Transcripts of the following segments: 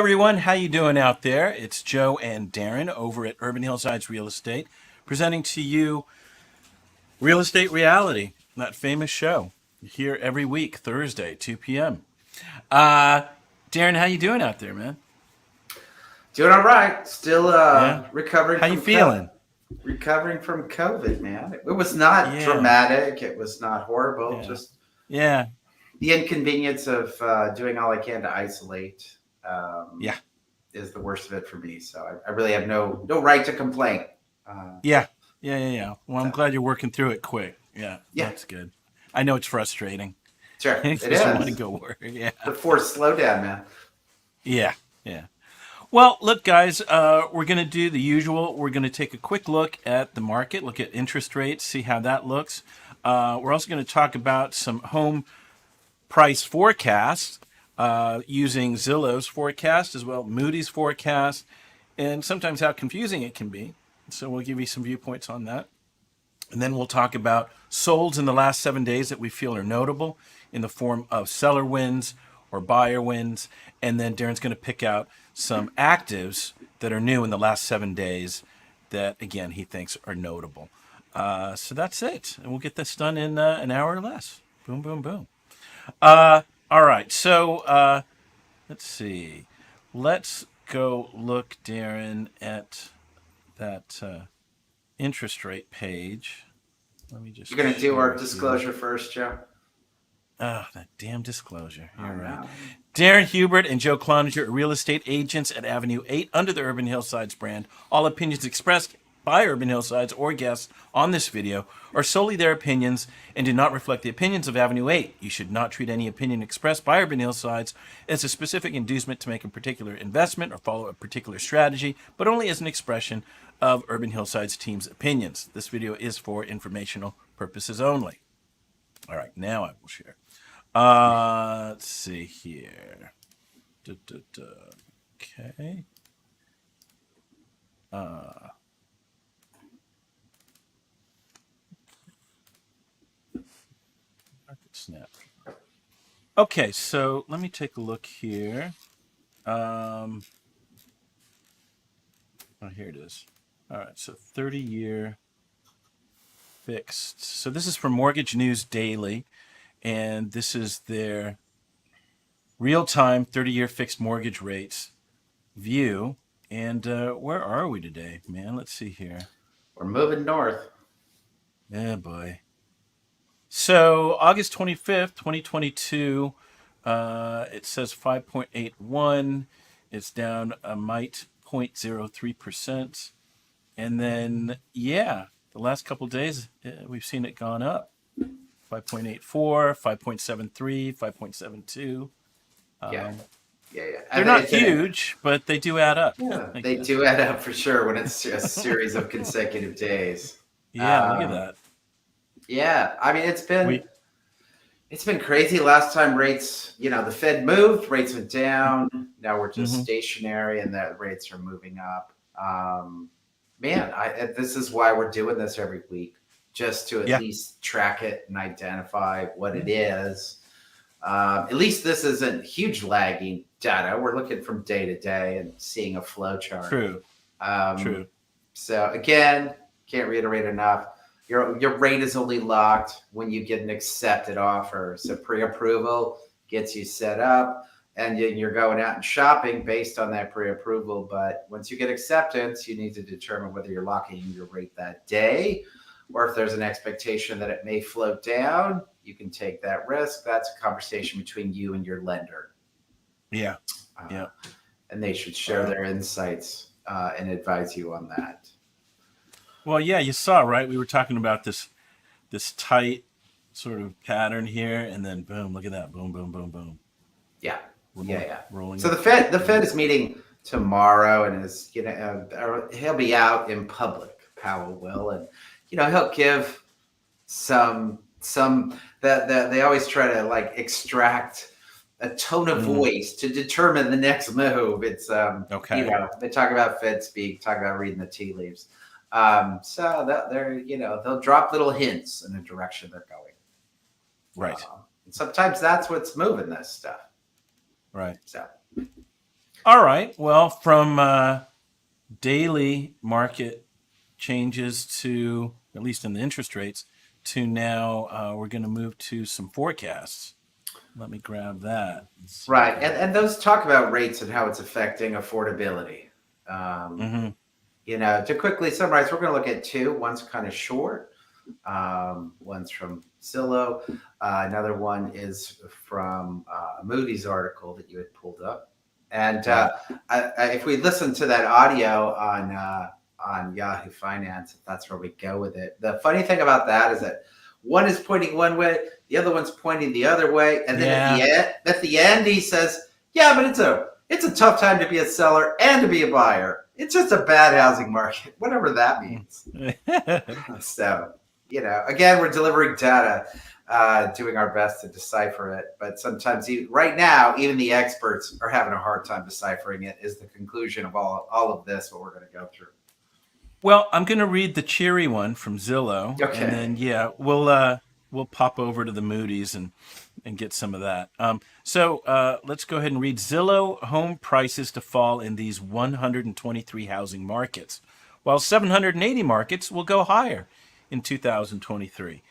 everyone, how you doing out there? It's Joe and Darren over at Urban Hillsides Real Estate, presenting to you Real Estate Reality, that famous show. Here every week, Thursday, 2 p.m. Uh, Darren, how you doing out there, man? Doing all right. Still Yeah. recovering How you from COVID. feeling? Recovering from COVID, man. It was not Yeah. dramatic. It was not horrible. Yeah. Just Yeah. the inconvenience of doing all I can to isolate Yeah. is the worst of it for me. So I really have no right to complain. Uh, Yeah. Yeah. Well, I'm so glad you're working through it quick. Yeah, yeah, that's good. I know it's frustrating sure, it because you want to is go work. Yeah. the forced slowdown, man. Yeah. Yeah. Well, look, guys, we're going to do the usual. We're going to take a quick look at the market, look at interest rates, see how that looks. We're also going to talk about some home price forecasts using Zillow's forecast as well, Moody's forecast, and sometimes how confusing it can be. So we'll give you some viewpoints on that. And then we'll talk about solds in the last 7 days that we feel are notable in the form of seller wins or buyer wins. And then Darren's going to pick out some actives that are new in the last 7 days that, again, he thinks are notable. So that's it. And we'll get this done in an hour or less. Boom, boom, boom. All right. So let's see. Let's go look, Darren, at that interest rate page. Let me just. You're gonna do our share disclosure here. first, Joe. Oh, that damn disclosure. Oh You're right. no. Darren Hubert and Joe Cloninger are real estate agents at Avenue 8 under the Urban Hillsides brand. All opinions expressed by Urban Hillsides or guests on this video are solely their opinions and do not reflect the opinions of Avenue 8. You should not treat any opinion expressed by Urban Hillsides as a specific inducement to make a particular investment or follow a particular strategy, but only as an expression of Urban Hillsides team's opinions. This video is for informational purposes only. All right, now I will share. Let's see here. Okay. Market snap. Okay, so let me take a look here. Oh, here it is. All right, so 30-year fixed. So this is from Mortgage News Daily, and this is their real-time 30-year fixed mortgage rates view. And where are we today, man? Let's see here. We're moving north. Yeah, boy. So August 25th, 2022, it says 5.81. It's down a mite 0.03%. And then, yeah, the last couple of days, we've seen it gone up. 5.84, 5.73, 5.72. Yeah. Yeah. They're not huge, but they do add up. Yeah, I they guess. do add up for sure when it's a series of consecutive days. Yeah, look at Um, that. yeah, I mean We, it's been crazy. Last time rates, the Fed moved, rates went down. Now we're just mm-hmm. stationary, and the rates are moving up. Man, this is why we're doing this every week, just to at Yeah. least track it and identify what it is. At least this isn't huge lagging data. We're looking from day to day and seeing a flow chart. True. Um, so again, can't reiterate enough. Your rate is only locked when you get an accepted offer. So pre-approval gets you set up, and you're going out and shopping based on that pre-approval. But once you get acceptance, you need to determine whether you're locking in your rate that day, or if there's an expectation that it may float down. You can take that risk. That's a conversation between you and your lender. Yeah. Yeah. And they should share their insights and advise you on that. Well, yeah, you saw, right? We were talking about this tight sort of pattern here, and then boom, look at that. Boom, boom, boom, boom. Yeah. Rolling So up. the Fed is meeting tomorrow, and is he'll be out in public. Powell will, and he'll give some that they always try to like extract a tone of voice to determine the next move. It's Okay. They talk about Fed speak, talk about reading the tea leaves. So that they'll drop little hints in the direction they're going. Right. And sometimes that's what's moving this stuff. Right. So All right. Well, from daily market changes to, at least in the interest rates, to now we're going to move to some forecasts. Let me grab that and see what Right. I And those talk about rates and how it's affecting affordability. Um, got. to quickly summarize, we're going to look at two. One's kind of short. One's from Zillow. Another one is from a Moody's article that you had pulled up. And Right. if we listen to that audio on Yahoo Finance, if that's where we go with it, the funny thing about that is that one is pointing one way, the other one's pointing the other way, and then Yeah. at the end, he says, "Yeah, but it's a tough time to be a seller and to be a buyer. It's just a bad housing market, whatever that means." So, again, we're delivering data, doing our best to decipher it. But sometimes, right now, even the experts are having a hard time deciphering it. Is the conclusion of all of this what we're going to go through? Well, I'm going to read the cheery one from Zillow, and Okay. then we'll pop over to the Moody's and get some of that. So let's go ahead and read Zillow home prices to fall in these 123 housing markets, while 780 markets will go higher in 2023.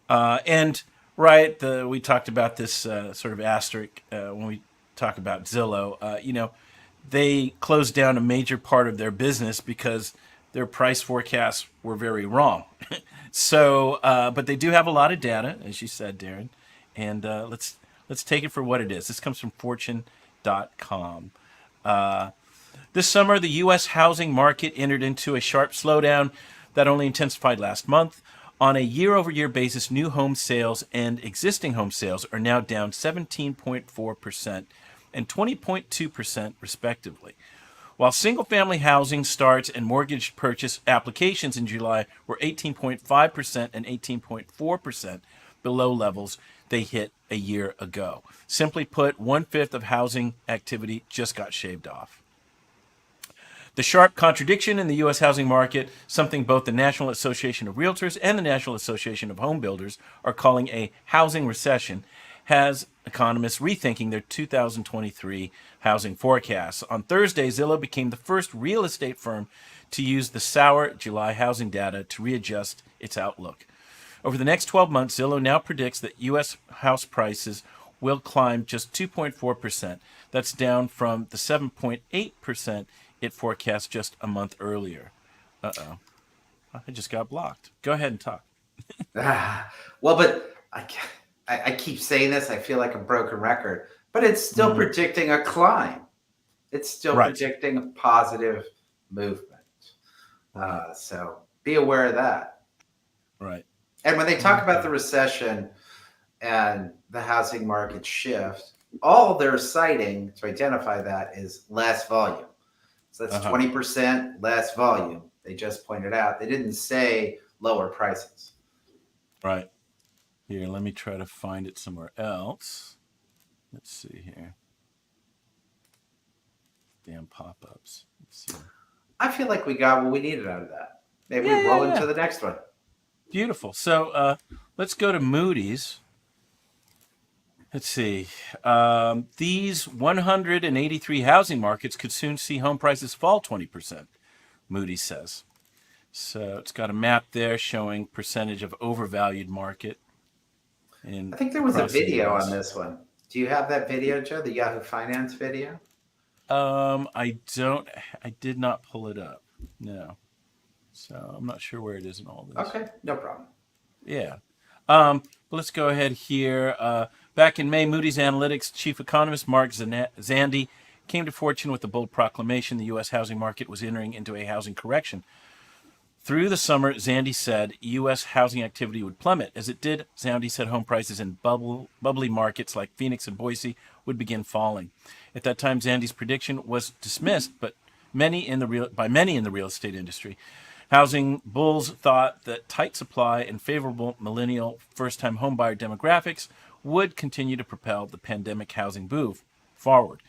And right, we talked about this sort of asterisk when we talk about Zillow. They closed down a major part of their business because their price forecasts were very wrong. So, but they do have a lot of data, as you said, Darren. And let's take it for what it is. This comes from Fortune.com. This summer, the U.S. housing market entered into a sharp slowdown that only intensified last month. On a year-over-year basis, new home sales and existing home sales are now down 17.4% and 20.2%, respectively. While single-family housing starts and mortgage purchase applications in July were 18.5% and 18.4% below levels they hit a year ago. Simply put, one-fifth of housing activity just got shaved off. The sharp contradiction in the U.S. housing market, something both the National Association of Realtors and the National Association of Home Builders are calling a housing recession, has economists rethinking their 2023 housing forecasts. On Thursday, Zillow became the first real estate firm to use the sour July housing data to readjust its outlook. Over the next 12 months, Zillow now predicts that U.S. house prices will climb just 2.4%. That's down from the 7.8% it forecast just a month earlier. Uh-oh. I just got blocked. Go ahead and talk. Well, but I keep saying this. I feel like a broken record, but it's still predicting a climb. It's still Right. predicting a positive movement. Right. So be aware of that. Right. And when they talk about the recession and the housing market shift, all they're citing to identify that is less volume. So that's 20% less volume. They just pointed out. They didn't say lower prices. Right. Here, let me try to find it somewhere else. Let's see here. Damn pop-ups. Let's see. I feel like we got what we needed out of that. Maybe we Yeah, roll yeah, into yeah. the next one. Beautiful. So let's go to Moody's. Let's see. These 183 housing markets could soon see home prices fall 20%, Moody's says. So it's got a map there showing percentage of overvalued market I think there was a across the video on U.S. this one. Do you have that video, Joe? The Yahoo Finance video? I don't. I did not pull it up. No. So I'm not sure where it is in all this. Okay, no problem. Yeah. But let's go ahead here. Back in May, Moody's Analytics chief economist Mark Zandi came to Fortune with a bold proclamation the U.S. housing market was entering into a housing correction. Through the summer, Zandi said U.S. housing activity would plummet. As it did, Zandi said home prices in bubbly markets like Phoenix and Boise would begin falling. At that time, Zandi's prediction was dismissed, but by many in the real estate industry. Housing bulls thought that tight supply and favorable millennial first-time homebuyer demographics would continue to propel the pandemic housing boom forward.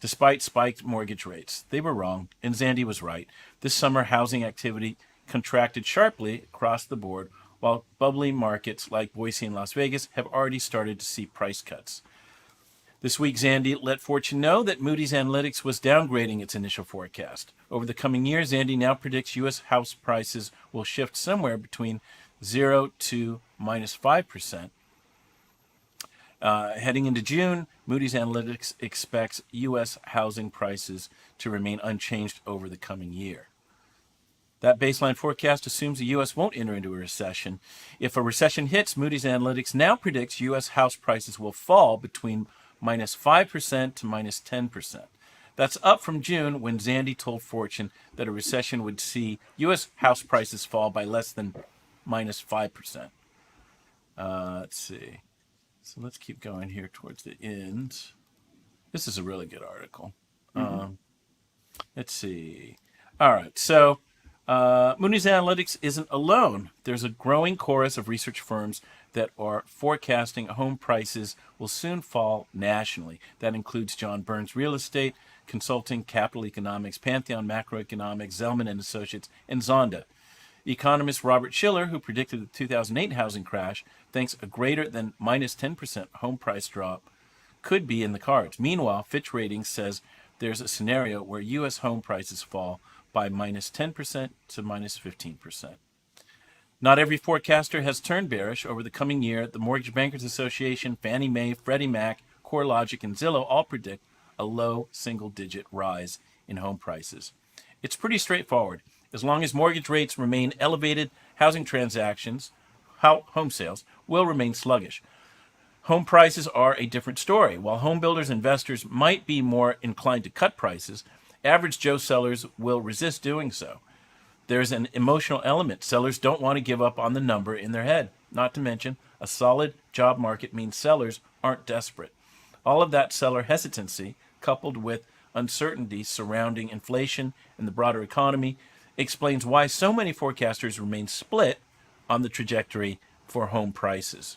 Despite spiked mortgage rates, they were wrong, and Zandi was right. This summer, housing activity contracted sharply across the board, while bubbly markets like Boise and Las Vegas have already started to see price cuts. This week, Zandy let Fortune know that Moody's Analytics was downgrading its initial forecast. Over the coming year, Zandy now predicts U.S. house prices will shift somewhere between 0 to minus 5%. Heading into June, Moody's Analytics expects U.S. housing prices to remain unchanged over the coming year. That baseline forecast assumes the U.S. won't enter into a recession. If a recession hits, Moody's Analytics now predicts U.S. house prices will fall between minus 5% to minus 10%. That's up from June when Zandy told Fortune that a recession would see U.S. house prices fall by less than minus 5%. Let's see. So let's keep going here towards the end. This is a really good article. Let's see. All right. So Moody's Analytics isn't alone. There's a growing chorus of research firms that are forecasting home prices will soon fall nationally. That includes John Burns Real Estate Consulting, Capital Economics, Pantheon Macroeconomics, Zelman and Associates, and Zonda. Economist Robert Shiller, who predicted the 2008 housing crash, thinks a greater than minus 10% home price drop could be in the cards. Meanwhile, Fitch Ratings says there's a scenario where U.S. home prices fall by minus 10% to minus 15%. Not every forecaster has turned bearish. Over the coming year, the Mortgage Bankers Association, Fannie Mae, Freddie Mac, CoreLogic, and Zillow all predict a low single-digit rise in home prices. It's pretty straightforward. As long as mortgage rates remain elevated, housing transactions, home sales, will remain sluggish. Home prices are a different story. While home builders and investors might be more inclined to cut prices, average Joe sellers will resist doing so. There's an emotional element. Sellers don't want to give up on the number in their head. Not to mention, a solid job market means sellers aren't desperate. All of that seller hesitancy, coupled with uncertainty surrounding inflation and the broader economy, explains why so many forecasters remain split on the trajectory for home prices.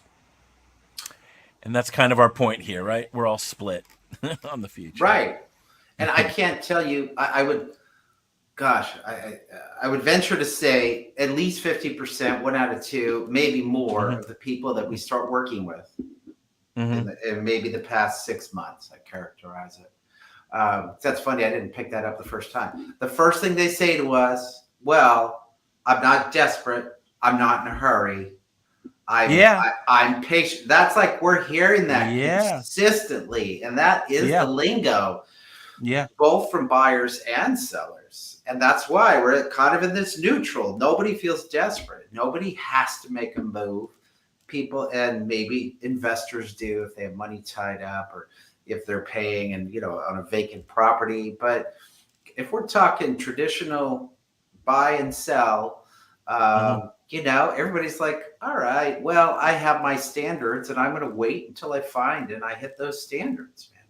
And that's kind of our point here, right? We're all split on the future. Right. And I can't tell you, I would, gosh, I would venture to say at least 50%, 1 out of 2, maybe more of the people that we start working with in maybe the past 6 months, I characterize it. That's funny. I didn't pick that up the first time. The first thing they say to us, well, I'm not desperate. I'm not in a hurry. I'm patient. That's like we're hearing that consistently. And that is the lingo, both from buyers and sellers. And that's why we're kind of in this neutral. Nobody feels desperate. Nobody has to make a move. People, and maybe investors do if they have money tied up or if they're paying and, on a vacant property. But if we're talking traditional buy and sell, everybody's like, all right, well, I have my standards and I'm going to wait until I find and I hit those standards, man.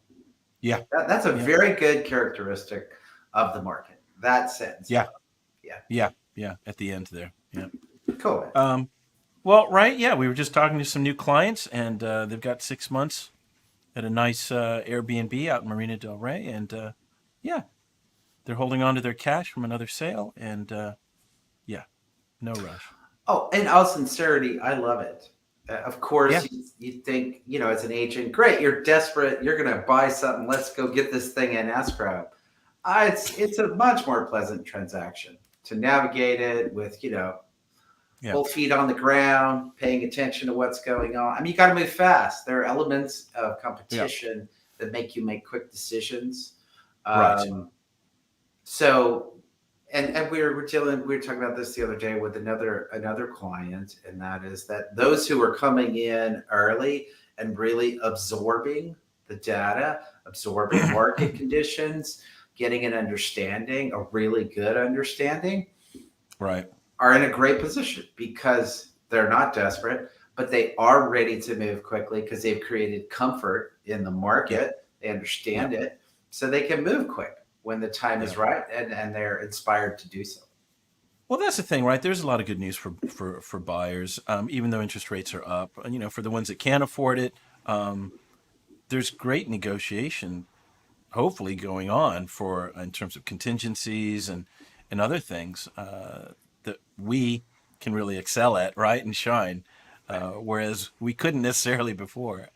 Yeah. That's a very good characteristic of the market. That sentence. Yeah. At the end there. Yeah. Cool. Well, right. Yeah. We were just talking to some new clients and they've got 6 months at a nice Airbnb out in Marina del Rey. And they're holding on to their cash from another sale. And no rush. Oh, in all sincerity, I love it. Of course, you think, as an agent, great, you're desperate, you're going to buy something, let's go get this thing in escrow. It's a much more pleasant transaction to navigate it with, both feet on the ground, paying attention to what's going on. I mean, you got to move fast. There are elements of competition that make you make quick decisions. Right. So, and we were talking about this the other day with another client, and that is that those who are coming in early and really absorbing the data, absorbing market conditions, getting an understanding, a really good understanding, right, are in a great position because they're not desperate, but they are ready to move quickly because they've created comfort in the market. They understand it, so they can move quick when the time is right, and they're inspired to do so. Well, that's the thing, right? There's a lot of good news for buyers, even though interest rates are up. For the ones that can't afford it, there's great negotiation, hopefully going on in terms of contingencies and other things that we can really excel at, right, and shine, whereas we couldn't necessarily before.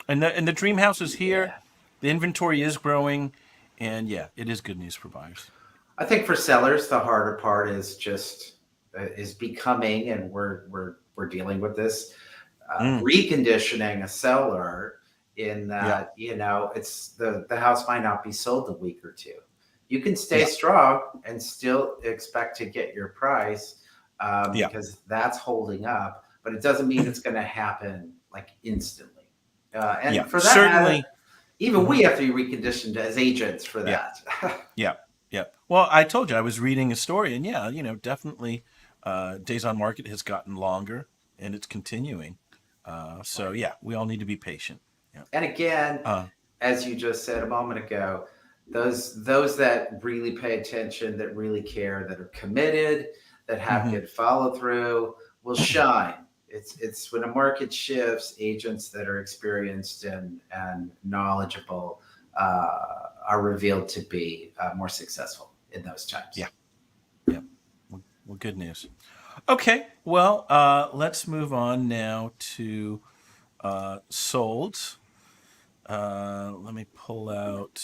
And the dream house is here. Yeah. The inventory is growing, and yeah, it is good news for buyers. I think for sellers, the harder part is just is becoming, and we're dealing with this Mm, reconditioning a seller in yeah, that it's the house might not be sold a week or two. You can stay yeah, strong and still expect to get your price yeah, because that's holding up, but it doesn't mean it's going to happen like instantly. yeah. And for that matter, Certainly. even Mhm, we have to be reconditioned as agents for yeah, that. yeah, yeah. Well, I told you I was reading a story, and yeah, definitely, days on market has gotten longer, and it's continuing. So Right. yeah, we all need to be patient. Yeah. And again, Uh, as you just said a moment ago, those that really pay attention, that really care, that are committed, that have mhm. good follow through, will shine. It's when a market shifts, agents that are experienced and knowledgeable are revealed to be more successful in those times. Yeah, yeah. Well, good news. Okay, well, let's move on now to solds. Let me pull out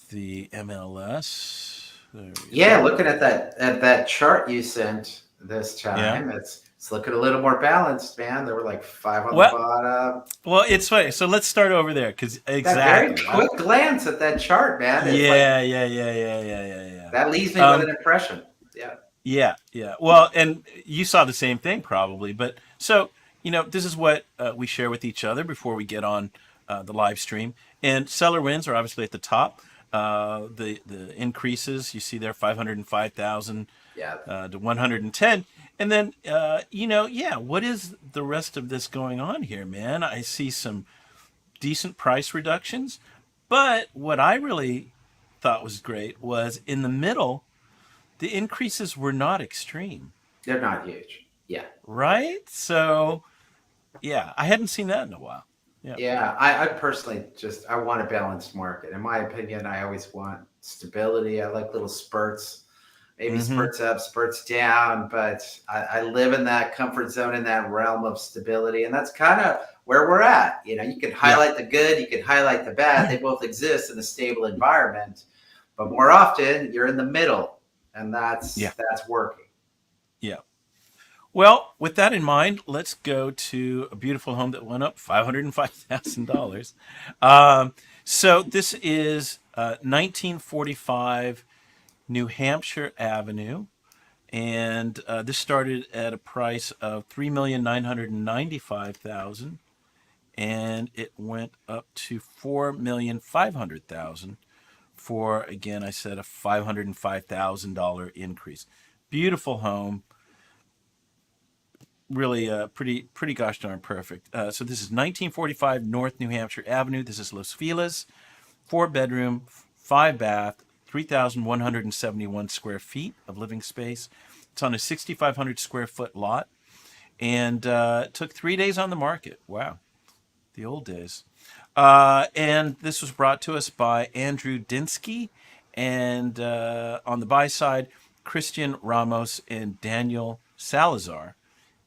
the MLS. There we Yeah, are. looking at that chart you sent this Yeah. time, it's looking a little more balanced, man. There were like five on the Well, bottom. well, it's funny. So let's start over there because That very exactly. quick glance at that chart, man, it's like Yeah, yeah, yeah, yeah, yeah, yeah, yeah. that leaves me with an Um, impression. Yeah. yeah, yeah. Well, and you saw the same thing probably, but so this is what we share with each other before we get on the live stream. And seller wins are obviously at the top. The increases you see there, 505,000 Yeah. to 110. And then, yeah, what is the rest of this going on here, man? I see some decent price reductions. But what I really thought was great was in the middle, the increases were not extreme, They're not huge. Yeah. right? So, yeah, I hadn't seen that in a while. Yeah. Yeah. I personally I want a balanced market. In my opinion, I always want stability. I like little spurts, maybe Mm-hmm. spurts up, spurts down, but I live in that comfort zone, in that realm of stability. And that's kind of where we're at. You can Yeah. highlight the good, you can highlight the bad. They both exist in a stable environment, but more often you're in the middle, and Yeah. that's working. Yeah. Well, with that in mind, let's go to a beautiful home that went up $505,000. So this is 1945 New Hampshire Avenue, and this started at a price of 3,995,000, and it went up to 4,500,000 for, again, I said a $505,000 increase. Beautiful home, really pretty gosh darn perfect. So this is 1945 North New Hampshire Avenue. This is Los Feliz, 4 bedroom, 5 bath, 3,171 square feet of living space. It's on a 6,500 square foot lot, and it took 3 days on the market. Wow, the old days. And this was brought to us by Andrew Dinsky, and on the buy side, Christian Ramos and Daniel Salazar.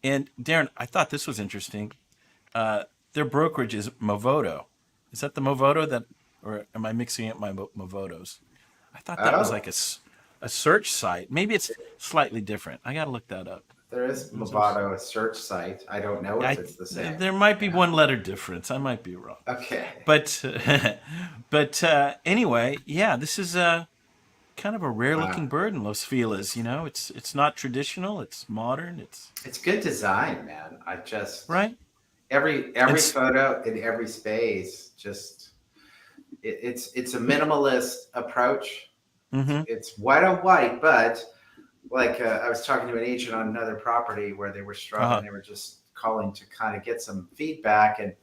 And Darren, I thought this was interesting. Uh, their brokerage is Movoto. Is that the Movoto that, or am I mixing up my Movotos? I thought that was like Oh, a search site. Maybe it's slightly different. I got to look that up. there is Those are, Movado, a search site. I don't know if I it's the same. there might be Yeah. one letter difference. I might be wrong. Okay. But but anyway, yeah, this is a kind of a rare looking Wow. bird in Los Feliz. It's not traditional. It's modern. It's It's good design, man. I just right. every It's photo in every space just it's a minimalist approach. mm-hmm. It's white on white, but like I was talking to an agent on another property where they were struggling. Uh-huh. They were just calling to kind of get some feedback, and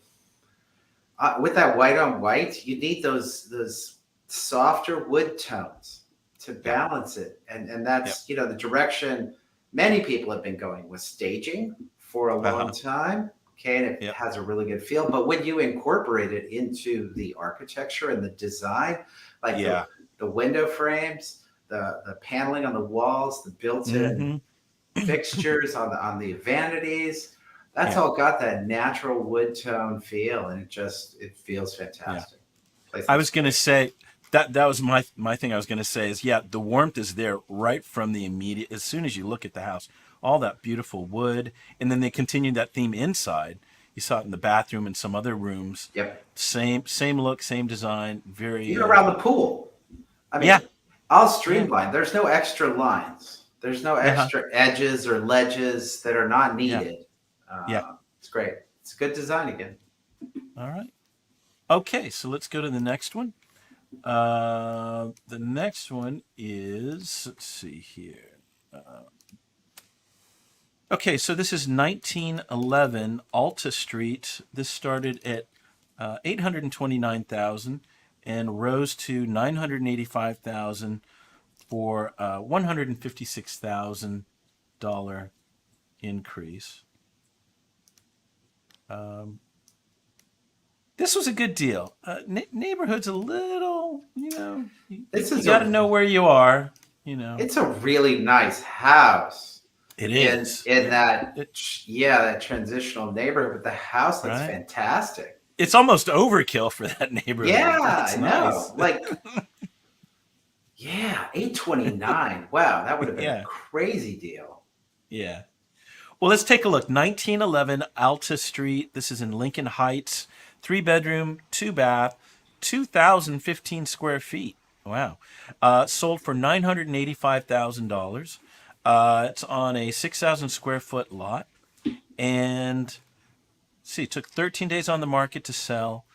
with that white on white, you need those softer wood tones to Yeah. balance it, and Yeah. that's the direction many people have been going with staging for a long Uh-huh. time. Okay, and it Yep. has a really good feel, but when you incorporate it into the architecture and the design, like Yeah. the window frames, the paneling on the walls, the built-in Mm-hmm. fixtures on the vanities, That's Yeah. all got that natural wood tone feel, and it feels Yeah. fantastic. Place I looks was going to great. say that was my thing. I was going to say is, yeah, the warmth is there right from the immediate, as soon as you look at the house, all that beautiful wood. And then they continued that theme inside. You saw it in the bathroom and some other rooms. Yep. Same look, same design. Very, Even around the pool. I yeah, mean, all yeah, streamlined. There's no extra lines. There's no uh-huh, extra edges or ledges that are not yeah, needed. yeah. It's great. It's a good design again. All right. Okay, so let's go to the next one. The next one is, let's see here. Okay, so this is 1911 Alta Street. This started at 829,000 and rose to 985,000 for a $156,000 increase. This was a good deal. Neighborhood's a little, This you is got to a know where you are. You know, it's a really nice house it in is. in that It yeah, that transitional neighborhood, but the house looks right. fantastic. It's almost overkill for that Yeah, neighborhood, but it's I know. nice. Like, yeah, 829. Wow, that would have been a Yeah, crazy deal. yeah. Well, let's take a look. 1911 Alta Street. This is in Lincoln Heights. 3 bedroom, 2 bath, 2,015 square feet. Wow. Sold for $985,000. It's on a 6,000 square foot lot. And see, it took 13 days on the market to sell.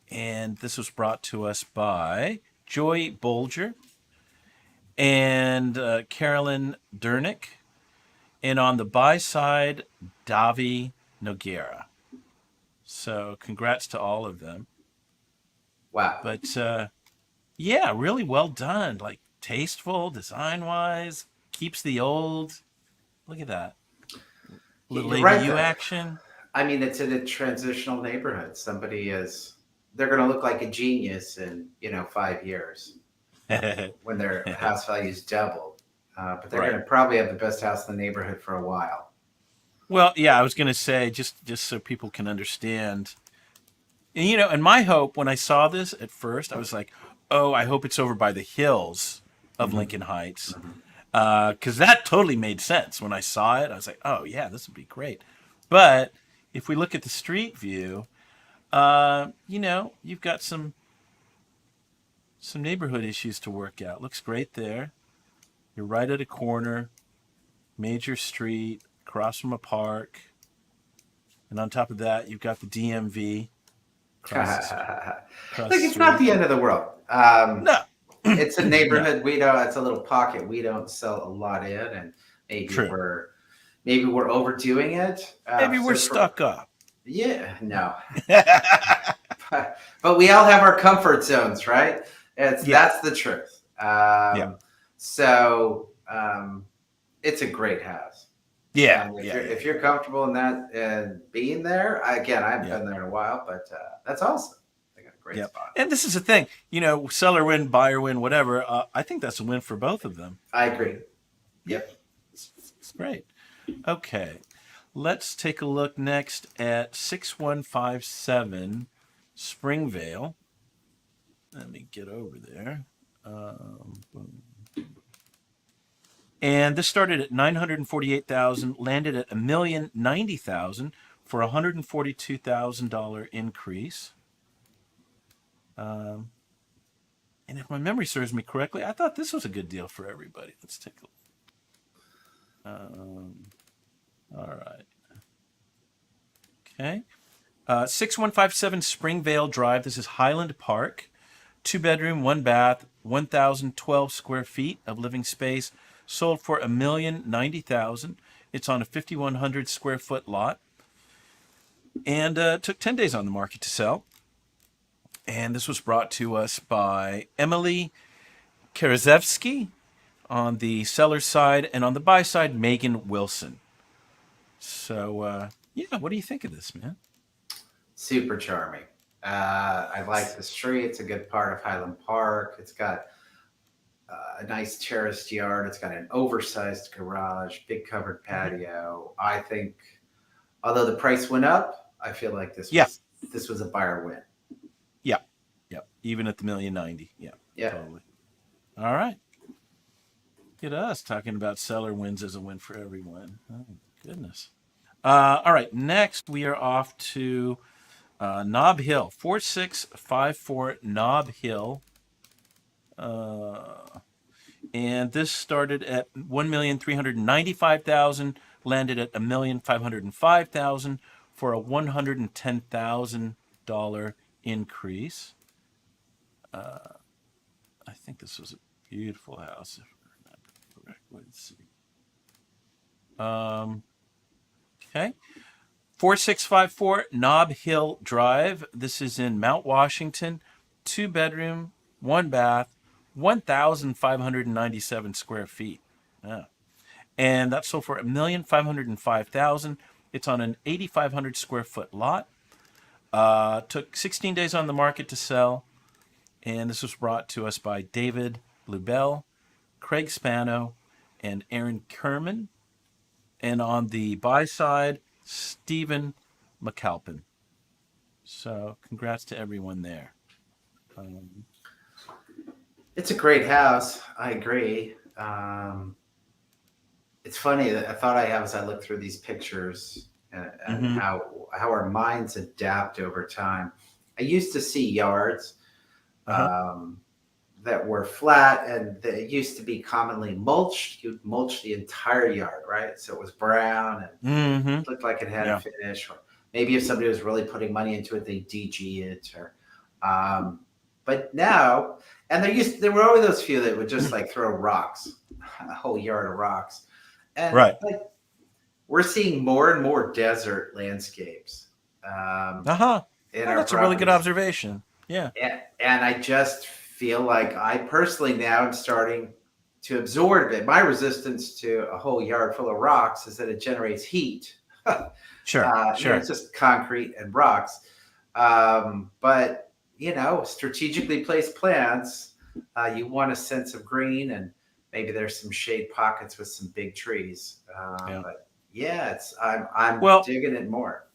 And this was brought to us by Joy Bolger and Carolyn Dernick. And on the buy side, Davi Noguera. So congrats to all of them. Wow. But yeah, really well done. Like tasteful, design wise, keeps the old. Look at that. Little You're right, ADU though. action. I mean, it's in a transitional neighborhood. They're going to look like a genius in, 5 years when their house values double. But they're going Right. to probably have the best house in the neighborhood for a while. Well, yeah, I was going to say just so people can understand. And and my hope when I saw this at first, I was like, "Oh, I hope it's over by the hills of Hmm. Lincoln Heights." Hmm. Because that totally made sense when I saw it. I was like, oh yeah, this would be great. But if we look at the street view, you've got some neighborhood issues to work out. Looks great there. You're right at a corner, major street, across from a park, and on top of that, you've got the DMV across Look, the it's not street. the end of the world. No, It's a no, neighborhood we don't. It's a little pocket we don't sell a lot in, and maybe true. we're maybe we're overdoing it. Maybe we're So for stuck up. yeah, no, but we all have our comfort zones, right? Yeah, That's the truth. yeah, So it's a great house. yeah, And if yeah, you're yeah, if yeah, you're comfortable in that and being there, again, I haven't yeah. been there in a while, but that's awesome. They got a great Yep. spot. And this is the thing, seller win, buyer win, whatever. I think that's a win for both of them. I agree. Yeah, Yep. it's great. Okay, let's take a look next at 6157 Springvale. Let me get over there. Boom. And this started at 948,000, landed at 1,090,000 for a $142,000 increase. Um, And if my memory serves me correctly, I thought this was a good deal for everybody. Let's take a look. All right. Okay. 6157 Springvale Drive. This is Highland Park. 2 bedroom, 1 bath, 1,012 square feet of living space. Sold for $1,090,000. It's on a 5,100 square foot lot. And took 10 days on the market to sell. And this was brought to us by Emily Karaszewski on the seller side, and on the buy side, Megan Wilson. So, yeah, what do you think of this, man? Super charming. I like the street. It's a good part of Highland Park. It's got a nice terraced yard. It's got an oversized garage, big covered patio. I think although the price went up, I feel like Yeah. this was a buyer win. Yeah. Yeah. Even at the 1,090,000. Yeah. Yeah. Totally. All right. Look at us talking about seller wins as a win for everyone. Oh, goodness. All right. Next, we are off to Nob Hill, 4654 Nob Hill. And this started at 1,395,000, landed at 1,505,000 for a $110,000 increase. I think this was a beautiful house, if I remember correctly. Let's see. Okay. 4654 Nob Hill Drive. This is in Mount Washington. 2 bedroom, 1 bath, 1,597 square feet. Yeah. And that sold for $1,505,000. It's on an 8,500 square foot lot. Took 16 days on the market to sell. And this was brought to us by David Lubell, Craig Spano, and Aaron Kerman. And on the buy side, Stephen McAlpin. So congrats to everyone there. It's a great house. I agree. It's funny that I thought I have as I look through these pictures and how our minds adapt over time. I used to see yards that were flat, and they used to be commonly mulched. You'd mulch the entire yard, right? So it was brown and looked like it had a finish. Or maybe if somebody was really putting money into it, they DG it. Or, but now, and there were always those few that would just like throw rocks, a whole yard of rocks. And like, we're seeing more and more desert landscapes. That's a really good observation. Yeah. And I just feel like I personally now am starting to absorb it. My resistance to a whole yard full of rocks is that it generates heat. Sure. It's just concrete and rocks. But, strategically placed plants, you want a sense of green, and maybe there's some shade pockets with some big trees. But yeah, I'm digging it more.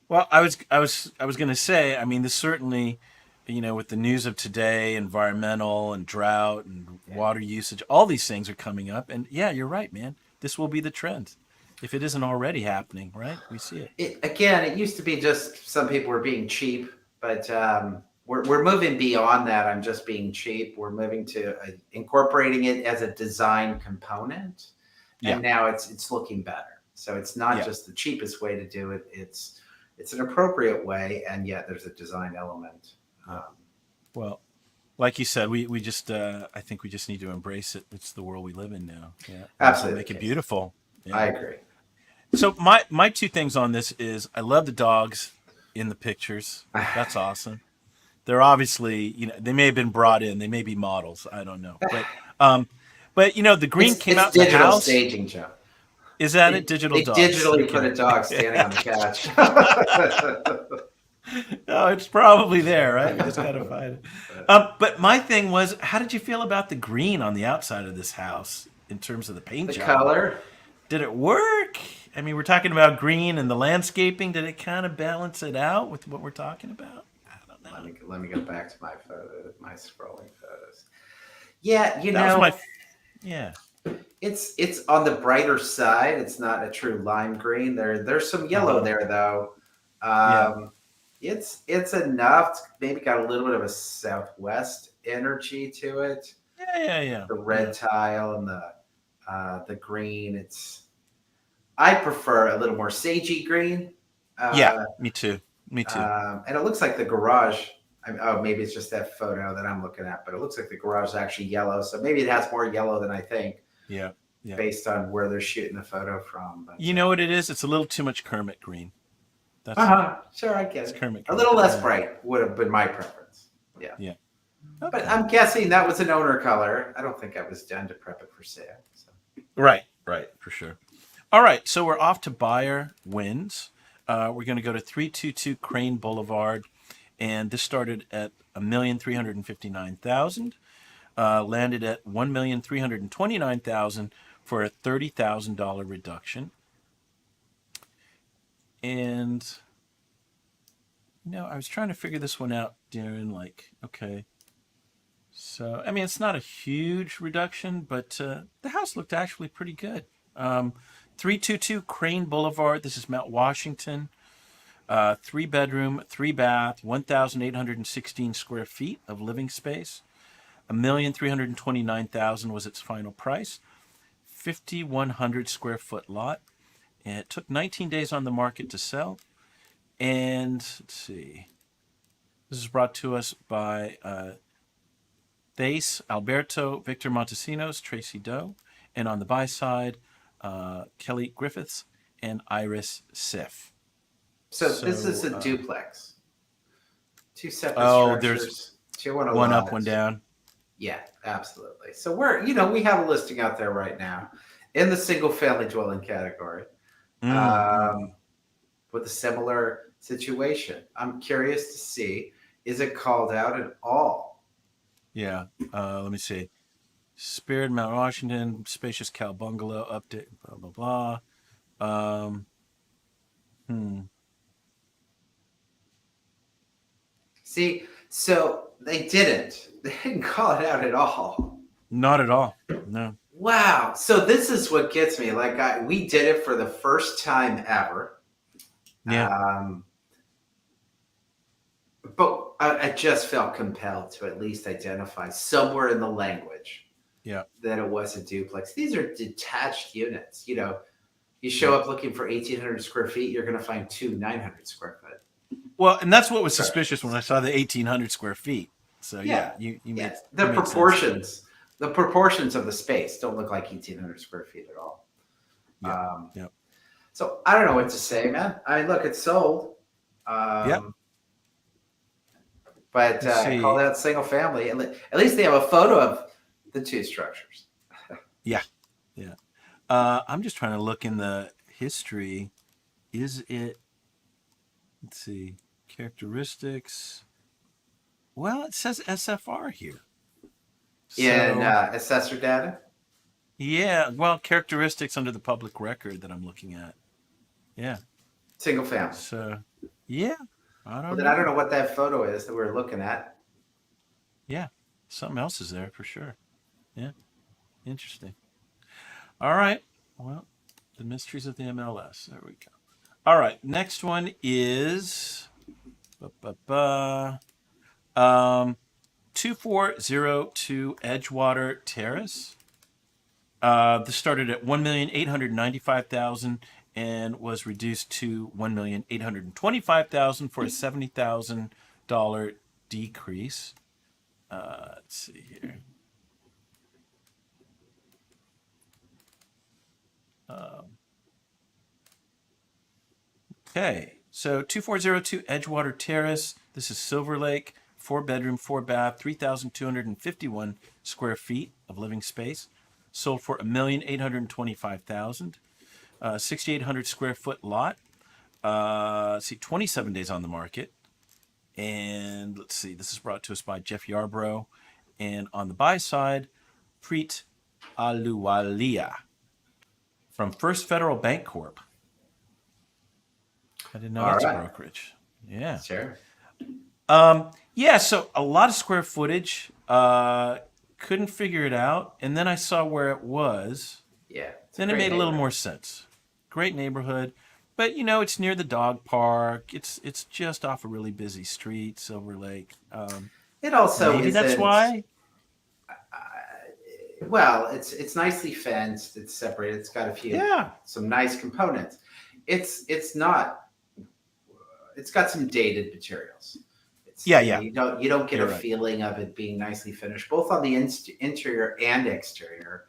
Well, I was going to say, I mean, this certainly, with the news of today, environmental and drought and water usage, all these things are coming up. And yeah, you're right, man. This will be the trend. If it isn't already happening, right? We see it. It used to be just some people were being cheap, but we're moving beyond that. I'm just being cheap. We're moving to incorporating it as a design component. And now it's looking better. So it's not just the cheapest way to do it. It's an appropriate way, and yet there's a design element. Well, like you said, we just I think we just need to embrace it. It's the world we live in now. Yeah, absolutely, make it beautiful. Yeah. I agree. So my two things on this is I love the dogs in the pictures. That's awesome. They're obviously they may have been brought in. They may be models. I don't know, but the green came out the house. Staging, Joe. Is that it? Digital dogs. They digitally put a dog standing on the couch. No, it's probably there, right? We just gotta find it. But my thing was, how did you feel about the green on the outside of this house in terms of the paint job? The color? Did it work? I mean, we're talking about green and the landscaping. Did it kind of balance it out with what we're talking about? I don't know. Let me go back to my photos, my scrolling photos. Yeah, It's on the brighter side. It's not a true lime green. There's some yellow there though. It's enough. It's maybe got a little bit of a southwest energy to it. Yeah. The red tile and the green. I prefer a little more sagey green. Me too. And it looks like the garage. Maybe it's just that photo that I'm looking at, but it looks like the garage is actually yellow. So maybe it has more yellow than I think. Yeah. Based on where they're shooting the photo from. But, you know what it is? It's a little too much Kermit green. That's sure, I get it. Kermit a little less bright would have been my preference. Yeah. Okay. But I'm guessing that was an owner color. I don't think I was done to prep it for sale. So. Right, for sure. All right, so we're off to buyer wins. We're going to go to 322 Crane Boulevard, and this started at $1,359,000, landed at $1,329,000 for a $30,000 reduction. And I was trying to figure this one out, Darren. Like, okay, so I mean, it's not a huge reduction, but the house looked actually pretty good. 322 Crane Boulevard. This is Mount Washington. 3 bedroom, 3 bath, 1,816 square feet of living space. 1,329,000 was its final price. 5,100 square foot lot. And it took 19 days on the market to sell. And let's see. This is brought to us by Thais, Alberto, Victor Montesinos, Tracy Doe. And on the buy side, Kelly Griffiths and Iris Sif. So this is a duplex. Two separate there's structures. Two on a one lot. up, one down. Yeah, absolutely. So we have a listing out there right now in the single family dwelling category with a similar situation. I'm curious to see, is it called out at all? Yeah. Let me see. Spirit Mount Washington, spacious cow bungalow, update, blah, blah, blah. See, so they didn't call it out at all. Not at all. No. Wow. So this is what gets me. Like we did it for the first time ever. Yeah. But I just felt compelled to at least identify somewhere in the language that it was a duplex. These are detached units. You show up looking for 1,800 square feet, you're going to find 900 square foot. Well, and that's what was suspicious when I saw the 1,800 square feet. So you made the made proportions. Sense. The proportions of the space don't look like 1,800 square feet at all. Yeah. So I don't know what to say, man. I mean, look, it's sold. But I call that single family. At least they have a photo of the two structures. Yeah. I'm just trying to look in the history. Is it? Let's see. Characteristics. Well, it says SFR here. In assessor data? Yeah. Well, characteristics under the public record that I'm looking at. Yeah. Single family. So, yeah. I don't know. I don't know what that photo is that we're looking at. Yeah. Something else is there for sure. Yeah. Interesting. All right. Well, the mysteries of the MLS. There we go. All right. Next one is 2402 Edgewater Terrace. This started at $1,895,000 and was reduced to $1,825,000 for a $70,000 decrease. Let's see here. Okay, so 2402 Edgewater Terrace. This is Silver Lake, 4 bedroom, 4 bath, 3,251 square feet of living space. Sold for $1,825,000. 6,800 square foot lot. 27 days on the market. And let's see, this is brought to us by Jeff Yarbrough. And on the buy side, Preet Aluwalia from First Federal Bank Corp. I didn't know that's a brokerage. Yeah. Sure. So a lot of square footage. Couldn't figure it out. And then I saw where it was. Yeah. Then it made a little more sense. Great neighborhood. But, it's near the dog park. It's just off a really busy street, Silver Lake. It also maybe that's why. Well, it's nicely fenced. It's separated. It's got some nice components. It's got some dated materials. You don't get a feeling of it being nicely finished, both on the interior and exterior.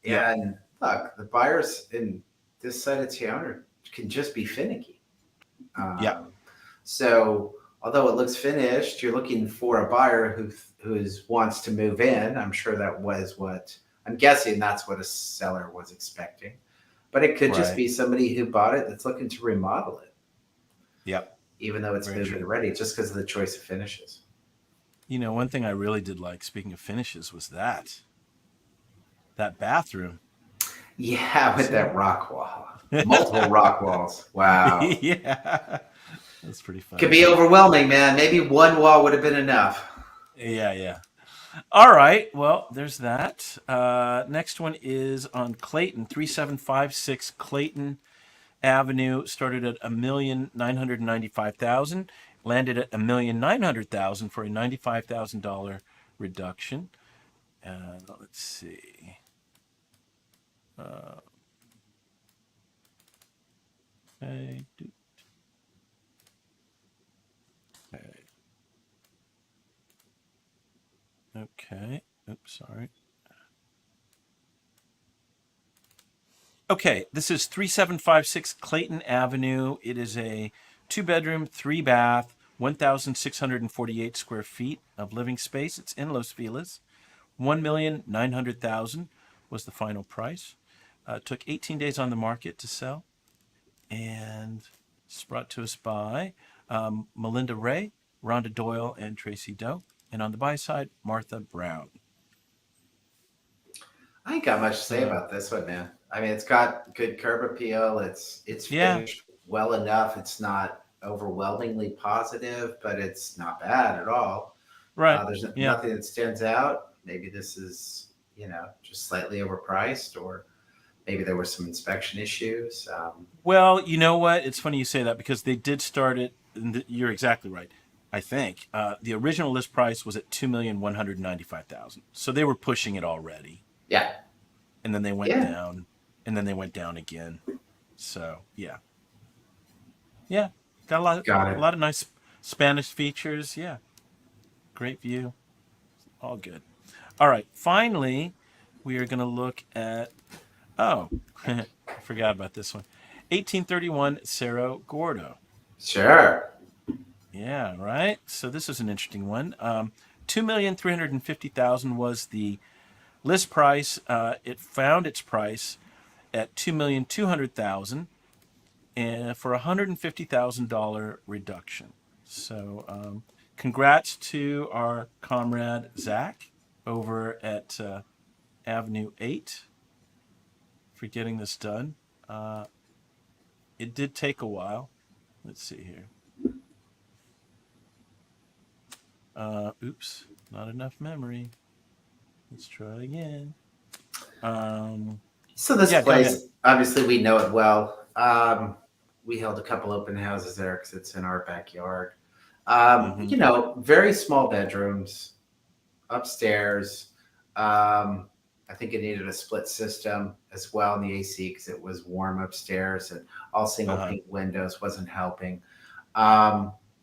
Yeah. And look, the buyers in this side of town can just be finicky. So although it looks finished, you're looking for a buyer who wants to move in. I'm sure I'm guessing that's what a seller was expecting. But it could just be somebody who bought it that's looking to remodel it. Yep. Even though it's moving ready, just because of the choice of finishes. One thing I really did like, speaking of finishes, was that bathroom. Yeah, with See? that rock wall. Multiple rock walls. Wow. Yeah. That's pretty Could funny. be overwhelming, man. Maybe one wall would have been enough. Yeah, yeah. All right. Well, there's that. Next one is on Clayton, 3756 Clayton Avenue. Started at 1,995,000, landed at 1,900,000 for a $95,000 reduction. Let's see. Okay. Okay. Okay. Oops, sorry. Okay, this is 3756 Clayton Avenue. It is a 2 bedroom, 3 bath, 1,648 square feet of living space. It's in Los Feliz. 1,900,000 was the final price. Took 18 days on the market to sell, and it's brought to us by Melinda Ray, Rhonda Doyle, and Tracy Doe. And on the buy side, Martha Brown. I ain't got much to say So, about this one, man. I mean, it's got good curb appeal. It's yeah, finished well enough. It's not overwhelmingly positive, but it's not bad at all. right. There's Yeah. nothing that stands out. Maybe this is, just slightly overpriced, or maybe there were some inspection issues. Well, you know what? It's funny you say that because they did start it. And you're exactly right. I think the original list price was at 2,195,000, so they were pushing it already, Yeah, and then they went yeah, down, and then they went down again. So yeah, yeah, got got a it. lot of nice Spanish features. Yeah, great view, all good. All right, finally, we are going to look at. Oh, I forgot about this one. 1831 Cerro Gordo. Sure. Yeah, right. So this is an interesting one. 2,350,000 was the list price. It found its price at 2,200,000, and for $150,000 reduction. So, congrats to our comrade Zach over at Avenue 8 for getting this done. Uh, it did take a while. Let's see here. Oops, not enough memory. Let's try again. Um, So this yeah, go ahead. place, obviously, we know it well. We held a couple open houses there because it's in our backyard. Mm-hmm. Very small bedrooms, upstairs. I think it needed a split system as well in the AC because it was warm upstairs, and all single Uh-huh. pane windows wasn't helping.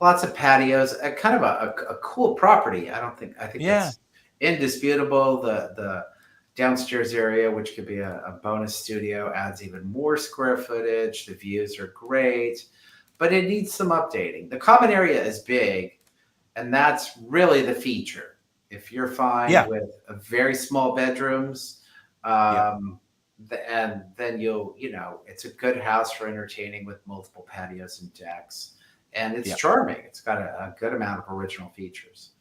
Lots of patios, kind of a cool property. I think Yeah. that's indisputable. The downstairs area, which could be a bonus studio, adds even more square footage. The views are great, but it needs some updating. The common area is big, and that's really the feature. If you're fine Yeah. with a very small bedrooms, Yep. and then it's a good house for entertaining with multiple patios and decks, and it's Yep. charming. It's got a good amount of original features.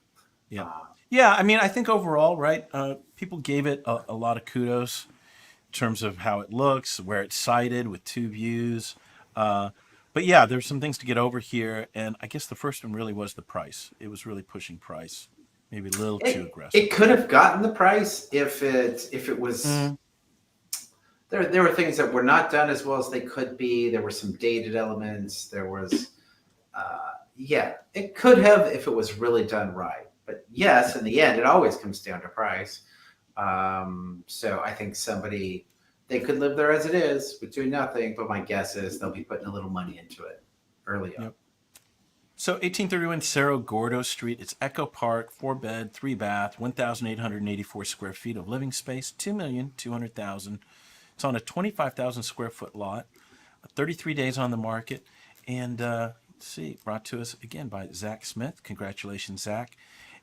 Yep. Uh, Yeah. I mean, I think overall, right, people gave it a lot of kudos in terms of how it looks, where it's sited with two views. Uh, but yeah, there's some things to get over here. And I guess the first one really was the price. It was really pushing price, maybe a little too it aggressive. could have gotten the price if it was. Mm, There were things that were not done as well as they could be. There were some dated elements. There was yeah, it could have if it was really done right. But yes, yeah. in the end, it always comes down to price. So I think they could live there as it is with doing nothing. But my guess is they'll be putting a little money into it early on. Yep. So 1831 Cerro Gordo Street. It's Echo Park, 4 bed, 3 bath, 1,884 square feet of living space, 2,200,000. It's on a 25,000 square foot lot, 33 days on the market, and let's see, brought to us again by Zach Smith. Congratulations, Zach.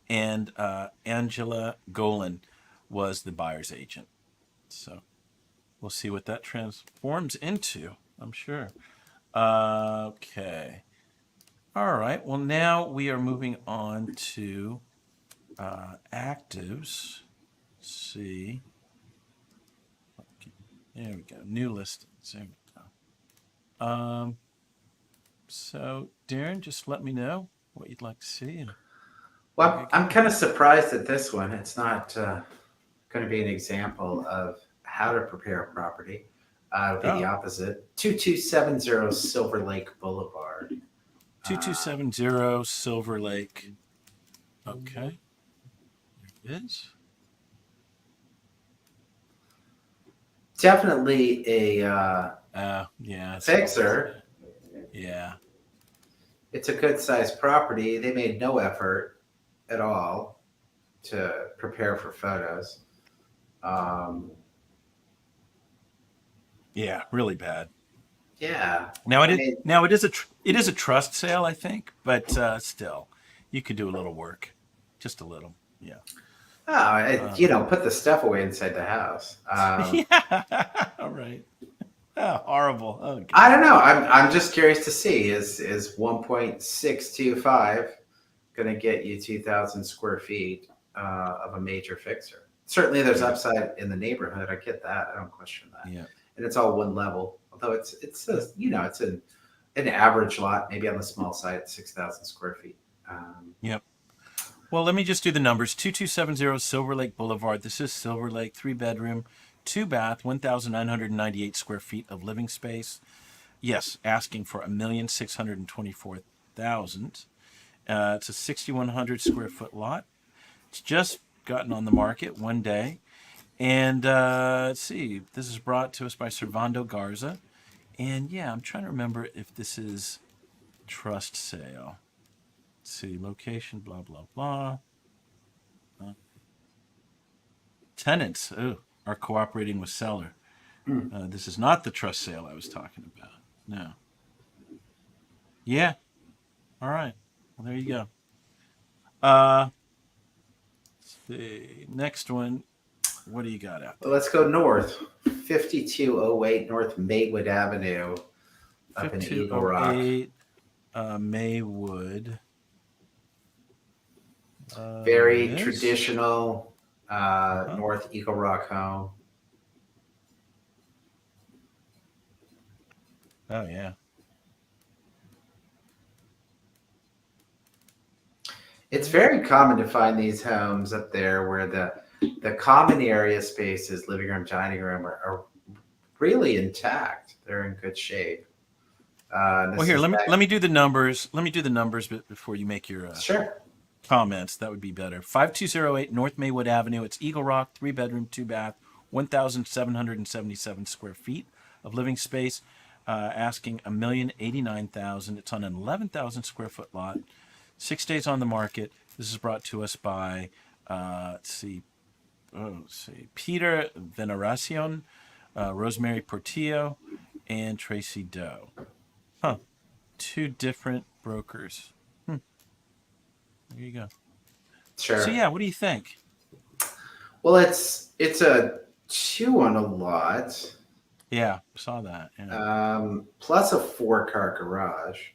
And Angela Golan was the buyer's agent. So we'll see what that transforms into, I'm sure. Okay. All right. Well, now we are moving on to actives. Let's see. There we go. New listing. There we go. So Darren, just let me know what you'd like to see, and we'll Well, get I'm going. kind of surprised at this one. It's not going to be an example of how to prepare a property. It'll be the Oh, opposite. 2270 Silver Lake Boulevard. Uh, 2270 Silver Lake. Okay, there it is. Definitely a Yeah, I see that. fixer. Yeah. It's a good sized property. They made no effort at all to prepare for photos. Um, Yeah, really bad. yeah, Now I mean, it is a trust sale, I think, but still, you could do a little work, just a little. Yeah. Um, put the stuff away inside the house. yeah. All right. Oh, horrible. Oh I God. don't know. I'm just curious to see is 1.625 going to get you 2,000 square feet of a major fixer? Certainly, there's Yeah. upside in the neighborhood. I get that. I don't question that. Yeah. And it's all one level. Although it's a, Yep. it's an average lot, maybe on the small side, 6,000 square feet. Yep. Well, let me just do the numbers. 2270 Silver Lake Boulevard. This is Silver Lake, 3 bedroom, 2 bath, 1,998 square feet of living space. Yes, asking for 1,624,000. It's a 6,100 square foot lot. It's just gotten on the market one day. And let's see, this is brought to us by Servando Garza. And yeah, I'm trying to remember if this is trust sale. Let's see, location, blah, blah, blah. Tenants are cooperating with seller. This is not the trust sale I was talking about. No. Yeah. All right. Well, there you go. Let's see. Next one. What do you got out Well, there? let's go north. 5208 North Maywood Avenue up in Eagle Rock. 5208 Maywood. There it Very is. traditional Uh-huh. North Eagle Rock home. Oh, yeah. It's very common to find these homes up there where the common area spaces, living room, dining room, are really intact. They're in good shape. Well, This here, is let that. me do the numbers. Let me do the numbers before you make your Sure. comments. That would be better. 5208 North Maywood Avenue. It's Eagle Rock, 3 bedroom, 2 bath, 1,777 square feet of living space. Asking 1,089,000. It's on an 11,000 square foot lot. 6 days on the market. This is brought to us by, let's see, Peter Veneracion, Rosemary Portillo, and Tracy Doe. Huh. Two different brokers. There you go. So Sure. yeah, what do you think? Well, it's a two on a lot, Yeah, saw that. Yeah. plus a 4 car garage,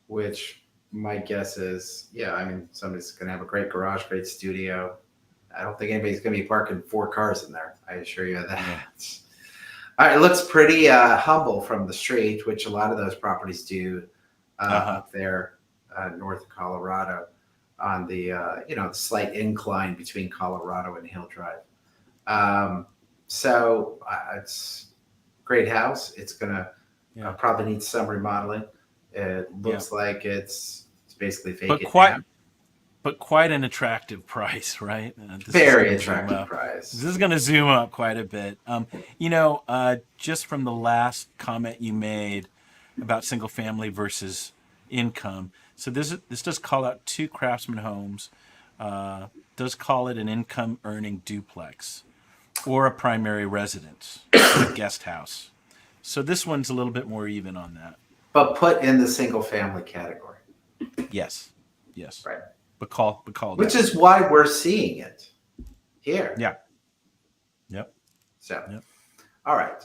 which my guess is, yeah, I mean, somebody's going to have a great garage, great studio. I don't think anybody's going to be parking 4 cars in there. I assure you of that. Yeah. All right, it looks pretty humble from the street, which a lot of those properties do Uh-huh. up there north of Colorado on the slight incline between Colorado and Hill Drive. Um, it's a great house. It's gonna Yeah. probably need some remodeling. It Yeah. looks like it's basically But vacant quite now. but quite an attractive price, right? This is Very going to zoom attractive up. This price. is going to zoom up quite a bit. Just from the last comment you made about single family versus income. So this does call out two Craftsman homes. Does call it an income earning duplex or a primary residence or a guest house. So this one's a little bit more even on that. But put in the single family category, Yes, yes, right? but called Which out. is why we're seeing it here. Yeah. Yep. So, Yep. all right.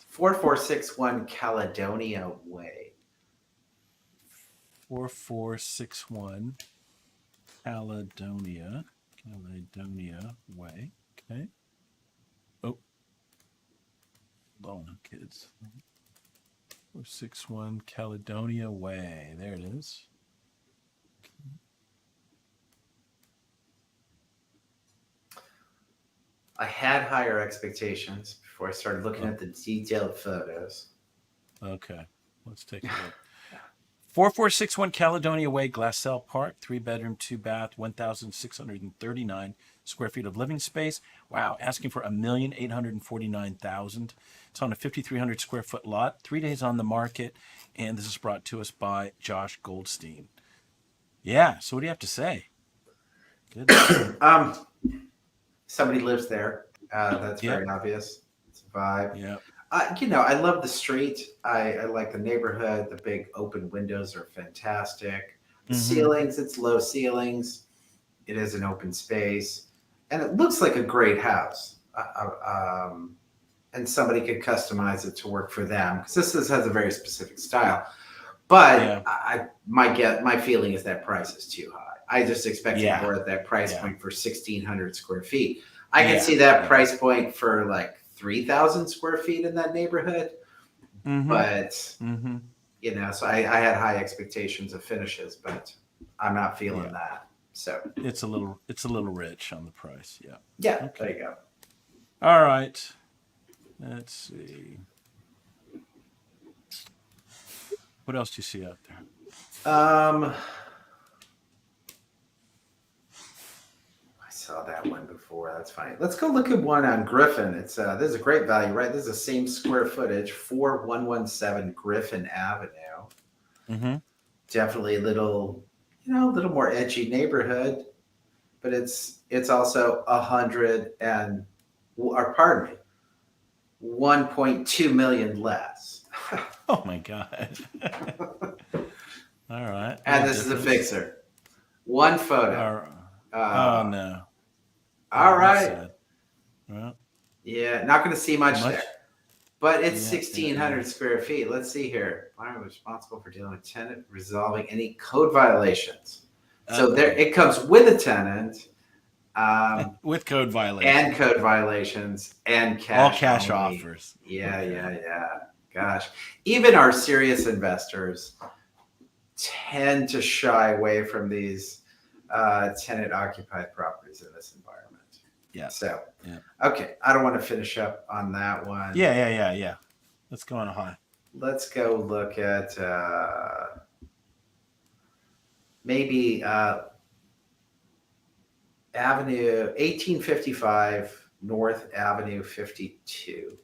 4461 Caledonia Way. 4461 Caledonia Way. Okay. Oh, Hillsides. 461 Caledonia Way. There it is. I had higher expectations before I started looking Oh, at the detailed photos. okay. Let's take a look. 4461 Caledonia Way, Glassell Park, 3 bedroom, 2 bath, 1,639 square feet of living space. Wow, asking for $1,849,000. It's on a 5,300 square foot lot, 3 days on the market, and this is brought to us by Josh Goldstein. Yeah, so what do you have to say? Goodness. Somebody lives there. That's Yep, very obvious. It's a vibe. yep. I love the street. I like the neighborhood. The big open windows are fantastic. The Mm-hmm. ceilings, it's low ceilings. It is an open space, and it looks like a great house. And somebody could customize it to work for them because has a very specific style. But Yeah, my feeling is that price is too high. I just expected yeah, more at that price yeah, point for 1,600 square feet. I could yeah, see that yeah. price point for like 3,000 square feet in that neighborhood, Mm-hmm. but Mm-hmm. so I had high expectations of finishes, but I'm not feeling Yeah. that. So It's a little rich on the price. Yeah. yeah, there Okay. you go. All right. Let's see. What else do you see out there? I saw that one before. That's funny. Let's go look at one on Griffin. It's this is a great value, right? This is the same square footage, 4117 Griffin Avenue. Mm-hmm. Definitely a little more edgy neighborhood, but it's also 100 and or pardon me, 1.2 million less. Oh my God. All right. And Little this is a difference. fixer. One photo. All right. Oh Uh, no. all Oh, that's right. sad. Well, Yeah, not going to see much there. much. But it's Yeah, yeah, yeah. 1,600 square feet. Let's see here. Buyer responsible for dealing with tenant resolving any code violations. So there, Uh-oh. it comes with a tenant, With code and violations. code violations and All cash cash only. offers. Yeah, Okay. yeah, yeah. Gosh, even our serious investors tend to shy away from these tenant occupied properties in this environment. Yeah. So, Yeah. okay, I don't want to finish up on that one. Yeah, yeah, yeah, yeah. Let's go on a high. Let's go look at maybe Avenue 1855 North Avenue 52.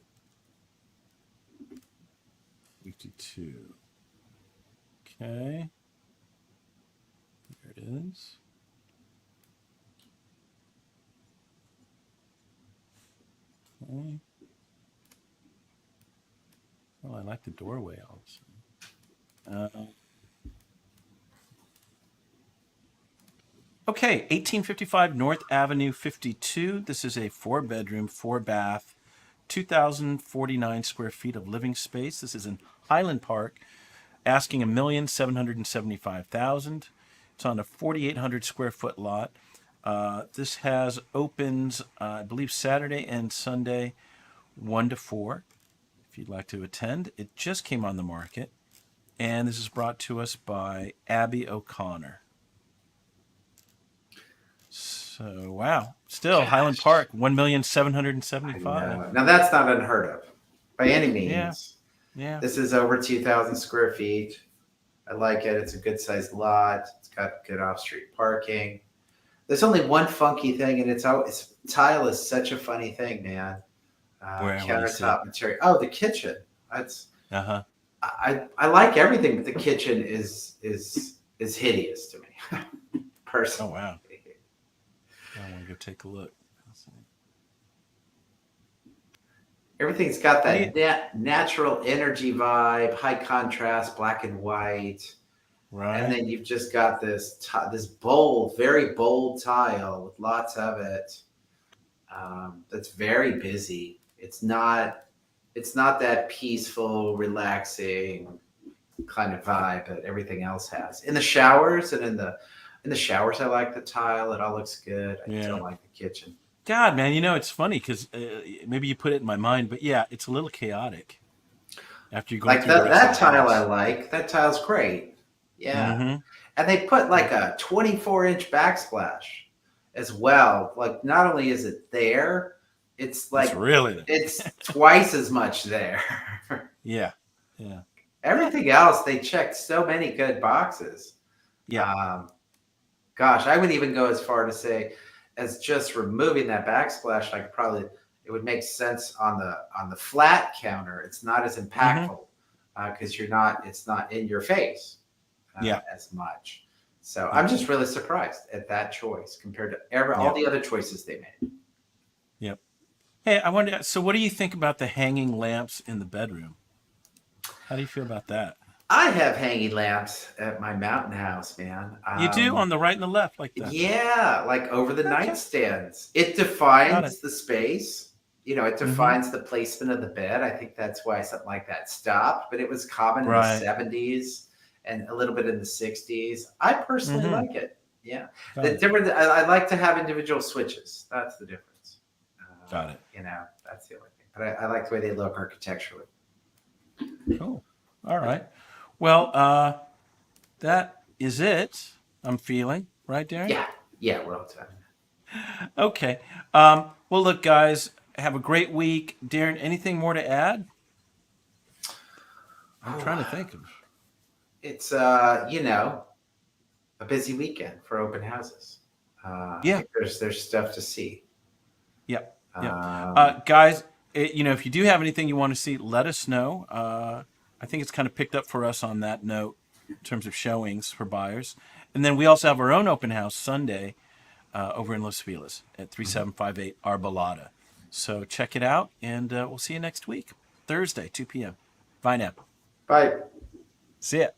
52. Okay. There it is. Okay. Well, I like the doorway also. Okay, 1855 North Avenue 52. This is a 4 bedroom, 4 bath, 2,049 square feet of living space. This is in Highland Park, asking $1,775,000. It's on a 4,800 square foot lot. This has opens, I believe, Saturday and Sunday, 1 to 4. If you'd like to attend, it just came on the market. And this is brought to us by Abby O'Connor. So wow, still Highland Gosh, Park, 1,775,000. I know. Now that's not unheard of by any Yeah, means. yeah. This is over 2,000 square feet. I like it. It's a good sized lot. It's got good off street parking. There's only one funky thing, and it's tile is such a funny thing, man. Where? What do you see? Countertop material. Oh, the kitchen. That's Uh huh. I like everything, but the kitchen is hideous to me Oh personally. wow. I want to go take a look. Everything's got What do you? that natural energy vibe, high contrast, black and white, and Right. then you've just got this bold, very bold tile with lots of it. That's very busy. It's not that peaceful, relaxing kind of vibe that everything else has. In the showers and in the showers, I like the tile. It all looks good. I don't Yeah. like the kitchen. God, man, it's funny because maybe you put it in my mind, but yeah, it's a little chaotic. after you're going Like through the rest of that the tile I house. like. That tile's great. Yeah. Mm-hmm. And they put Yeah. like a 24-inch backsplash as well. Like not only is it there, it's It's like really it's twice as much there. yeah. Yeah. Well, Everything else, they checked so many good boxes. yeah. Um, Gosh, I would even go as far to say as just removing that backsplash. Like probably it would make sense on the flat counter. It's not as Mm-hmm. impactful because you're not. It's not in your face Yeah. as much. So Yeah. I'm just really surprised at that choice compared to all Yeah. the other choices they made. Yeah. Hey, I wonder. So, what do you think about the hanging lamps in the bedroom? How do you feel about that? I have hanging lamps at my mountain house, man. You do on the right and the left, like that. Yeah, like over the Okay, nightstands. It got it. defines the space. It Mm-hmm. defines the placement of the bed. I think that's why something like that stopped, but it was common in the Right. 70s and a little bit in the 60s. I personally Mm-hmm. like it. Yeah. Got The it. difference, I like to have individual switches. That's the difference. Got it. That's the only thing. But I like the way they look architecturally. Cool. All right. Well, that is it. I'm feeling right, Darren. Yeah. Yeah, we're all done. Okay. Well, look, guys, have a great week. Darren, anything more to add? I'm Oh, trying to think of. it's, a busy weekend for open houses. I Yeah. think there's stuff to see. Yep. Yep. Um, Guys, if you do have anything you want to see, let us know. I think it's kind of picked up for us on that note in terms of showings for buyers. And then we also have our own open house Sunday over in Los Feliz at 3758 Arbolada. So check it out, and we'll see you next week, Thursday, 2 p.m. Bye now. Bye. See ya.